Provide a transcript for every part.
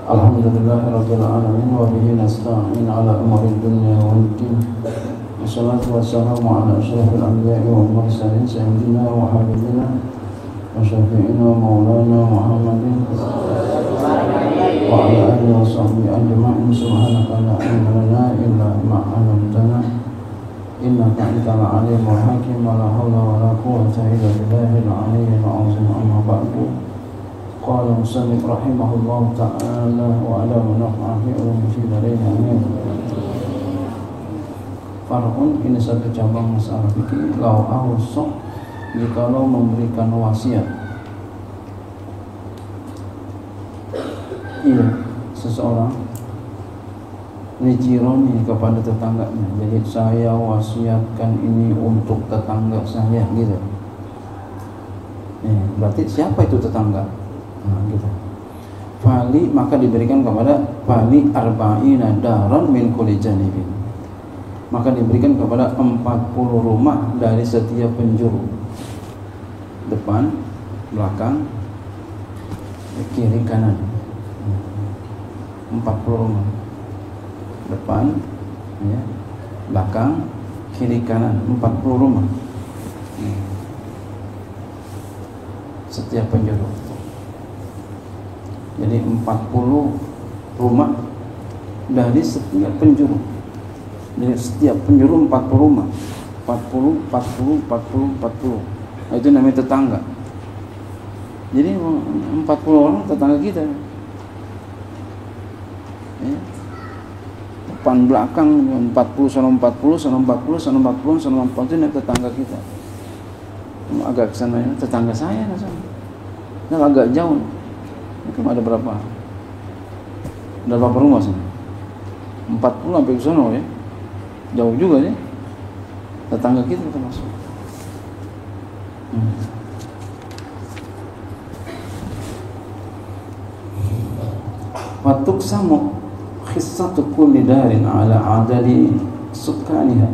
Alhamdulillahirabbil alamin wa bihi nasta'in ala umuri dunya waddin. Wassalatu wassalamu ala asyrafil anbiya'i wal mursalin sayyidina wa habibina wa syafi'ina wa maulana Muhammadin wa ala alihi wa sahbihi ajma'in. Subhanaka la ilma lana illa ma 'allamtana innaka antal alimul hakim. Wa la haula wa la quwwata illa billahil aliyyil azim. Amma ba'du. Qala musannif rahimahullahu ta'ala wa ala naf'a fi ulumi fi darain amin. Far'un, ini satu cabang masalah fikih. Lau awsaq, jikalau memberikan wasiat. Iya, seseorang lijironi kepada tetangganya. Jadi saya wasiatkan ini untuk tetangga saya gitu. Berarti siapa itu tetangga? Gitu. Fali, maka diberikan kepada fali arba'ina daran min kulli janibin. Maka diberikan kepada 40 rumah dari setiap penjuru. Depan, belakang, kiri, kanan. 40 rumah. Depan, ya, belakang, kiri, kanan, 40 rumah. Setiap penjuru. Jadi 40 rumah dari setiap penjuru. Jadi setiap penjuru 40 rumah. 40. Nah, itu namanya tetangga. Jadi 40 orang tetangga kita. Ya. Depan belakang 40 sana 40 sana 40 sana 40 sana 40 itu tetangga kita. Agak kesana ya, tetangga saya nah, agak jauh. Itu ada berapa? Ada berapa rumah sih? 40 sampai ke sana ya. Jauh juga ya. Tetangga kita termasuk. Watuk samu khissatu kulli darin ala adadi sukaniha.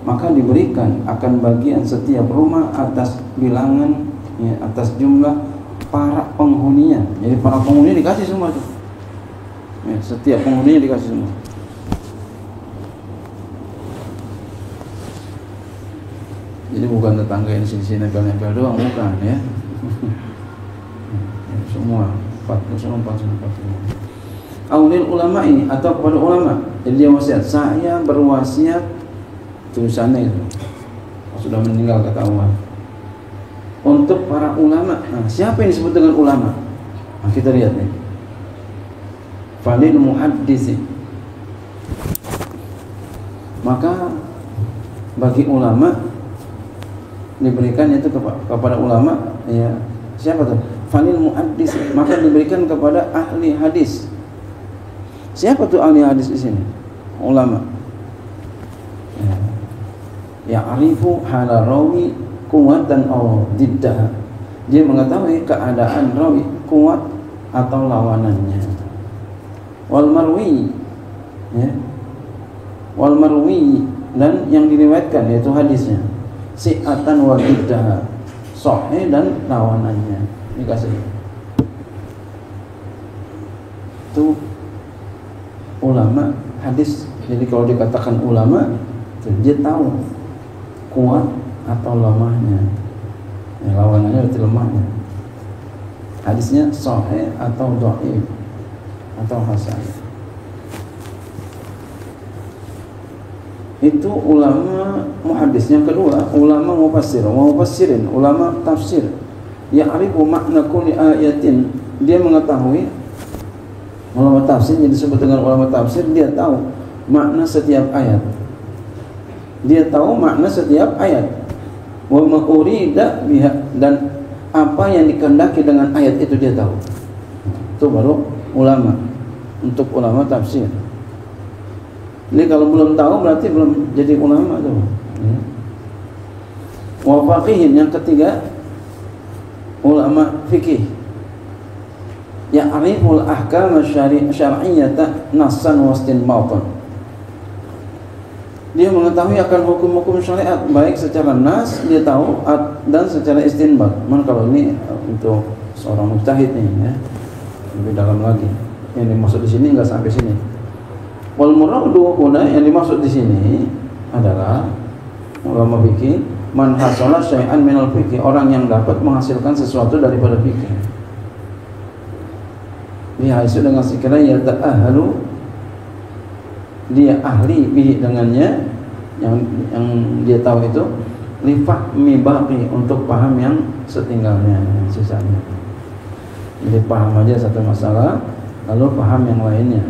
Maka diberikan akan bagian setiap rumah atas bilangan, ya, atas jumlah para penghuninya. Jadi para penghuni dikasih semua tuh. Ya, setiap penghuninya dikasih semua. Jadi bukan tetangga yang sini nempel-nempel doang, bukan ya. Semua 40. Aulil ulama ini atau kepada ulama. Jadi dia wasiat, saya berwasiat, tulisannya itu sudah meninggal kata Allah. Untuk para ulama. Nah, siapa yang disebut dengan ulama? Nah, kita lihat nih. Falil muhaddisi. Maka bagi ulama diberikan itu kepada ulama, ya. Siapa tuh? Falil muhaddisi. Maka diberikan kepada ahli hadis. Siapa tuh ahli hadis di sini? Ulama. Ya arifu hala rawi kuwatan aw diddah. Dia mengetahui keadaan rawi kuat atau lawanannya. Wal marwi, ya. Wal marwi, dan yang diriwayatkan yaitu hadisnya. Si'atan wa diddah, sahih dan lawanannya. Dikasih. Itu ulama hadis. Jadi kalau dikatakan ulama, dia tahu kuat atau lemahnya, ya, lawanannya berarti lemahnya. Hadisnya sahih atau dhaif atau hasan. Itu ulama muhaddis. Yang kedua, ulama mufassirin, ulama tafsir. Ya'rifu makna kulli ayatin. Dia mengetahui, ulama tafsir yang disebut dengan ulama tafsir, dia tahu makna setiap ayat. Dia tahu makna setiap ayat. Wa ma urida biha, dan apa yang dikehendaki dengan ayat itu dia tahu. Itu baru ulama. Untuk ulama tafsir. Jadi kalau belum tahu berarti belum jadi ulama tuh. Wa faqihin, yang ketiga ulama fikih. Ya'riful ahkam syar'iyyata nassan wa istinbatan. Dia mengetahui akan hukum-hukum syariat baik secara nas dia tahu dan secara istinbat. Kalau ini untuk seorang mujtahid nih, ya, lebih dalam lagi. Yang dimaksud di sini enggak sampai sini. Wal muradu huna yang dimaksud di sini adalah ulama fikih man hasala syai'an minal fikih, orang yang dapat menghasilkan sesuatu daripada fikih. Dia isu dengan sekiranya ta'ahhalu, dia ahli bihi dengannya, yang dia tahu itu lifahmi baqi, untuk paham yang setinggalnya, yang sisanya. Jadi paham aja satu masalah lalu paham yang lainnya,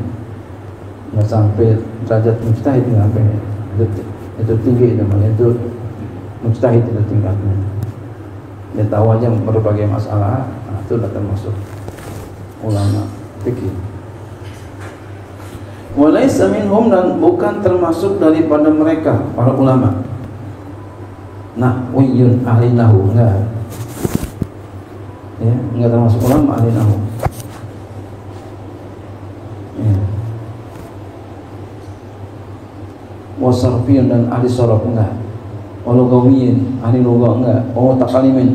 nggak sampai derajat mujtahid, nggak sampai itu tinggi namanya, itu mujtahid itu tingkatnya. Dia tahu aja berbagai masalah, nah, itu sudah termasuk ulama fikih. Walaysa minhum, dan bukan termasuk daripada mereka para ulama nahwiyun, ahli nahwu, enggak. Ya, enggak termasuk ulama ahli nahwu. Ya. Wasarfiyun, dan ahli sharaf, enggak. Walugawiyun, ahli lugah, enggak. Wa mutakalimin,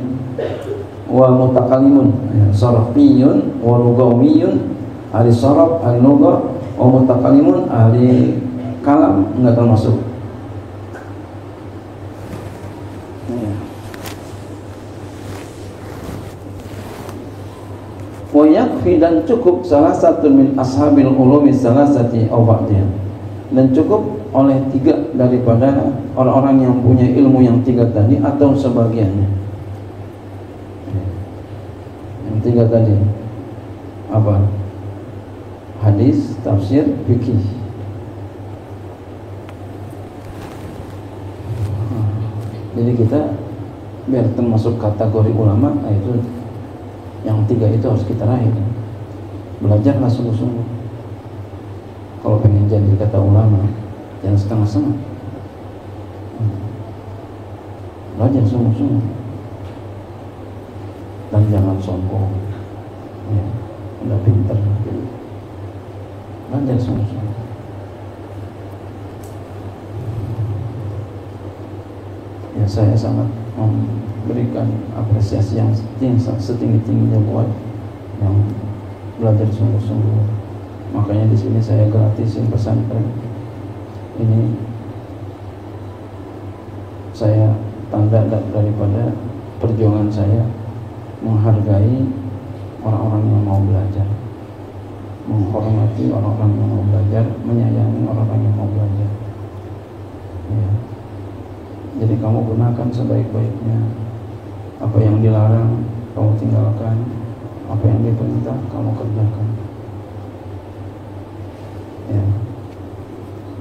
wa mutakalimun, ya. Sarfiyun, walugawiyun, ahli sharaf, ahli lugah, wa mutakalimun, ahli kalam, enggak termasuk. Wa yakfi, dan cukup salah satu min ashabil ulumi salasati aw ba'dihim, dan cukup oleh 3 daripada orang-orang yang punya ilmu yang 3 tadi atau sebagiannya. Yang 3 tadi apa? Hadis, tafsir, fikih. Jadi kita biar termasuk kategori ulama, itu yang 3 itu harus kita raih. Belajarlah sungguh-sungguh. Kalau pengen jadi kata ulama, jangan setengah-setengah. Belajar sungguh-sungguh. Dan jangan sombong. Ya, udah pintar. Belajar sungguh-sungguh. Ya, saya sangat memberikan apresiasi yang setinggi-tingginya buat yang belajar sungguh-sungguh. Makanya di sini saya gratisin pesantren ini. Saya tanda daripada perjuangan saya menghargai orang-orang yang mau belajar, menghormati orang-orang yang mau belajar, menyayangi orang-orang yang mau belajar. Ya. Jadi kamu gunakan sebaik-baiknya. Apa yang dilarang kamu tinggalkan, apa yang diperintah kamu kerjakan. Ya,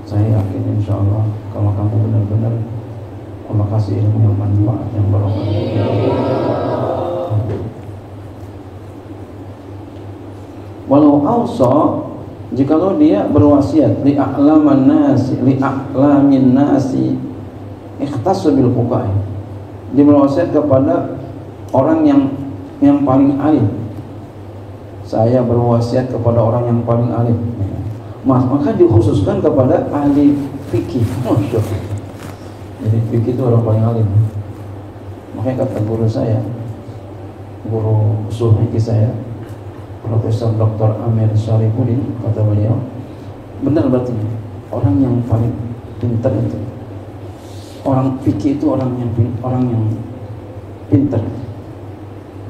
saya yakin insya Allah kalau kamu benar-benar Allah kasih ilmu yang manfaat, yang barokah. Walau awsa, jikalau dia berwasiat li a'lamin nasi ikhtassu bil fuqaha, dia berwasiat kepada orang yang paling alim. Saya berwasiat kepada orang yang paling alim, maka dikhususkan kepada ahli fikih. Masya Allah. Jadi fikih itu orang paling alim. Makanya kata guru saya, guru usul fikih saya, Profesor Dr. Amir Syarifuddin, kata beliau, benar berarti orang yang paling pintar itu, orang fikih itu orang yang pintar.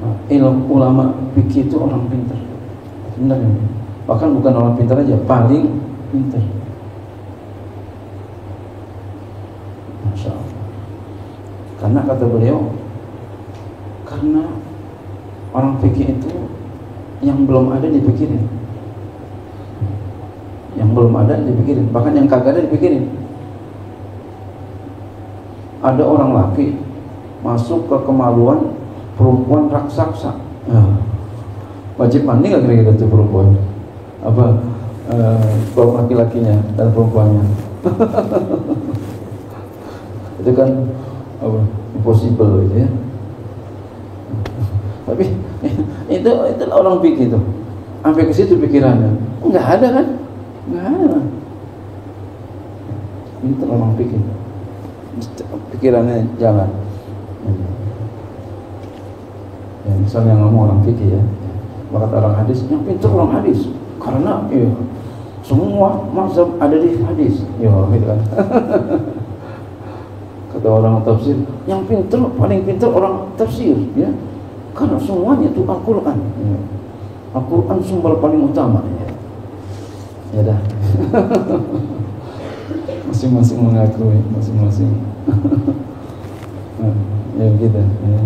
Nah, ilmu ulama fikih itu orang pintar. Benar ya? Bahkan bukan orang pintar aja, paling pintar. Masya Allah. Karena kata beliau, karena orang fikih itu yang belum ada dipikirin, yang belum ada dipikirin, bahkan yang kagak ada dipikirin. Ada orang laki masuk ke kemaluan perempuan raksasa, wajib mandi nggak kira-kira itu perempuan? Apa kalau laki-lakinya dan perempuannya? Itu kan apa, impossible gitu ya. Tapi itu orang pikir itu sampai ke situ pikirannya, nggak ada kan? Nggak ada. Itu orang pikir, pikirannya jalan. Ya, misalnya ngomong orang fikih ya, bahkan orang hadis, yang pintar orang hadis, Karena ya, semua mazhab ada di hadis. Ya, gitu kan. Kata orang tafsir, yang pintar, paling pintar orang tafsir, ya. Karena semuanya itu Al-Quran. Ya. Al-Quran sumber paling utama. Ya dah. Masing-masing mengakui, masing-masing. Ya gitu. Ya.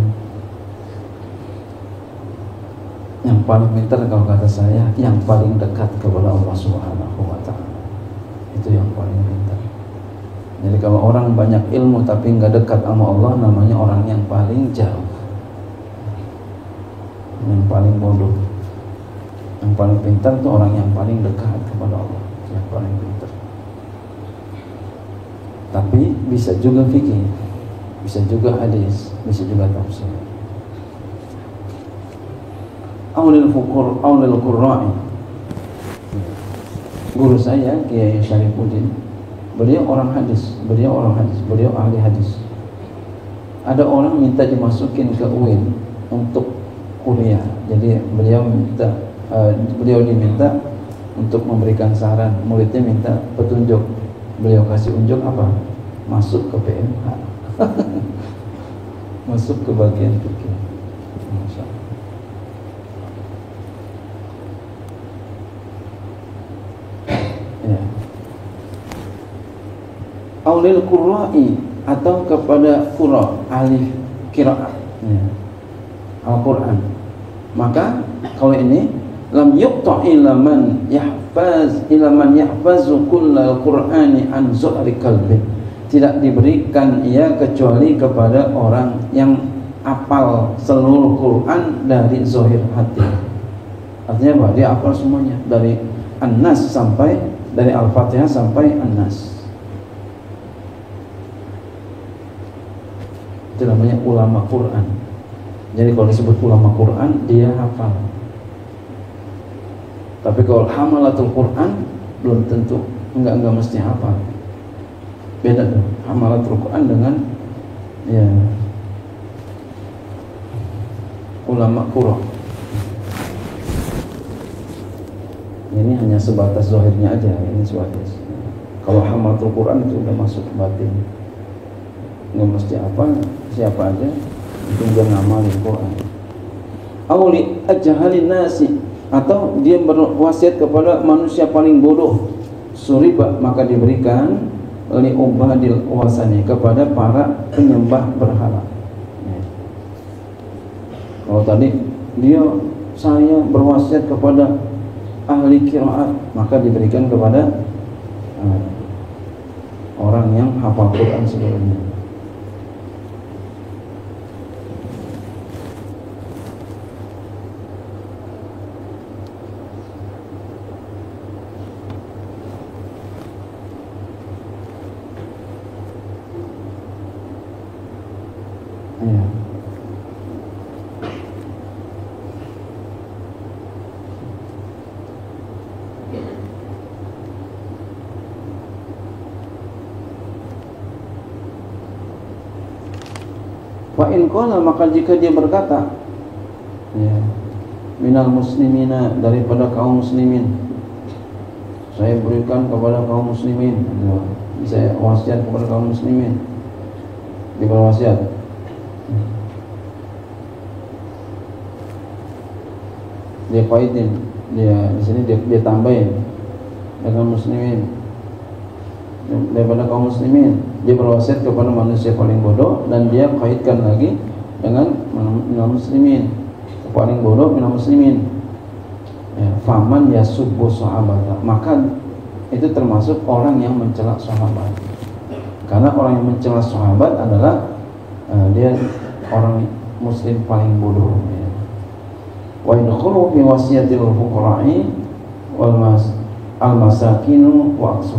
Yang paling pintar kalau kata saya, yang paling dekat kepada Allah Subhanahu wa Ta'ala. Itu yang paling pintar. Jadi kalau orang banyak ilmu tapi nggak dekat sama Allah, namanya orang yang paling jauh, yang paling bodoh. Yang paling pintar itu orang yang paling dekat kepada Allah, yang paling pintar. Tapi bisa juga fikih, bisa juga hadis, bisa juga tafsir. Aulil Qurra'i. Guru saya Kiai Syarifuddin, beliau orang hadis, beliau ahli hadis. Ada orang minta dimasukin ke UIN untuk kuliah. Jadi beliau diminta untuk memberikan saran, muridnya minta petunjuk. Beliau kasih unjuk apa? Masuk ke PMH. Masuk ke bagian fikih. Ya. Aulil Qurra'i, atau kepada qurra, ahli qiraat, ya. Al-Quran. Maka kalau ini lam yuqta ila man yahfazu kullal Qur'ani an zuhri qalbi. Tidak diberikan ia kecuali kepada orang yang hafal seluruh Quran dari zahir hati. Artinya apa? Dia hafal semuanya dari An-Nas sampai, dari Al-Fatihah sampai An-Nas. Itu namanya ulama Quran. Jadi kalau disebut ulama Quran, dia hafal. Tapi kalau hamalatul Quran, belum tentu, enggak mesti hafal. Beda tuh hamalatul Quran dengan ya ulama Quran. Ini hanya sebatas zahirnya aja, ini sebatas. Kalau hamalatul Quran itu udah masuk batin. Nggak mesti apa, siapa aja itu dia ngamalin Quran. Auli ajhalin nasi, atau dia berwasiat kepada manusia paling bodoh. Suriba, maka diberikan li ubadil wasani, kepada para penyembah berhala. Kalau tadi dia, saya berwasiat kepada ahli qiraat, maka diberikan kepada orang yang hafal Quran sebelumnya. Ya. Wa in qala, maka jika dia berkata, ya, minal muslimina, daripada kaum muslimin, saya berikan kepada kaum muslimin, ya, saya wasiat kepada kaum muslimin, dia berwasiat. Dia kaidin, dia di sini dia tambahin dengan muslimin, daripada kaum muslimin. Dia berwasiat kepada manusia paling bodoh, dan dia kaitkan lagi dengan minal muslimin, paling bodoh minal muslimin. Ya, faman yasubbu sahabata, maka itu termasuk orang yang mencela sahabat. Karena orang yang mencela sahabat adalah dia orang muslim paling bodoh. Ya. Wa yadkhulu fi wasiyatil fuqara'i wal masakinu wa aqsu,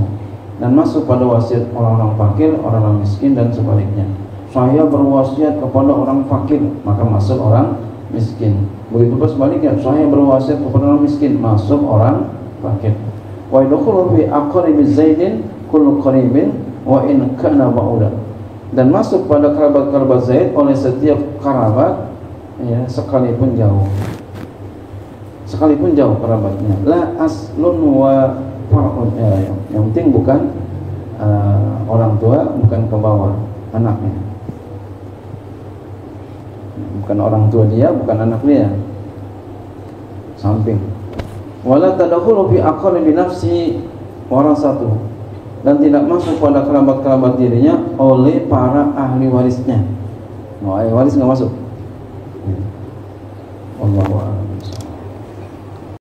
dan masuk pada wasiat orang-orang fakir, orang-orang miskin, dan sebaliknya. Saya berwasiat kepada orang fakir, maka masuk orang miskin. Begitu pun sebaliknya, saya berwasiat kepada orang miskin, masuk orang fakir. Wa yadkhulu fi aqrabi zaidin kullu qaribin wa in kana ba'udan, dan masuk pada kerabat-kerabat Zaid oleh setiap kerabat, ya, sekalipun jauh. sekalipun jauh kerabatnya. La aslun wa far'un, yang penting bukan orang tua, bukan ke bawah anaknya, bukan orang tua dia, bukan anak dia, samping. Wala tadkhulu fi aqrabi nafsi warasatuh, dan tidak masuk pada kerabat-kerabat dirinya oleh para ahli warisnya. Ahli waris nggak masuk. Allahu a'lam.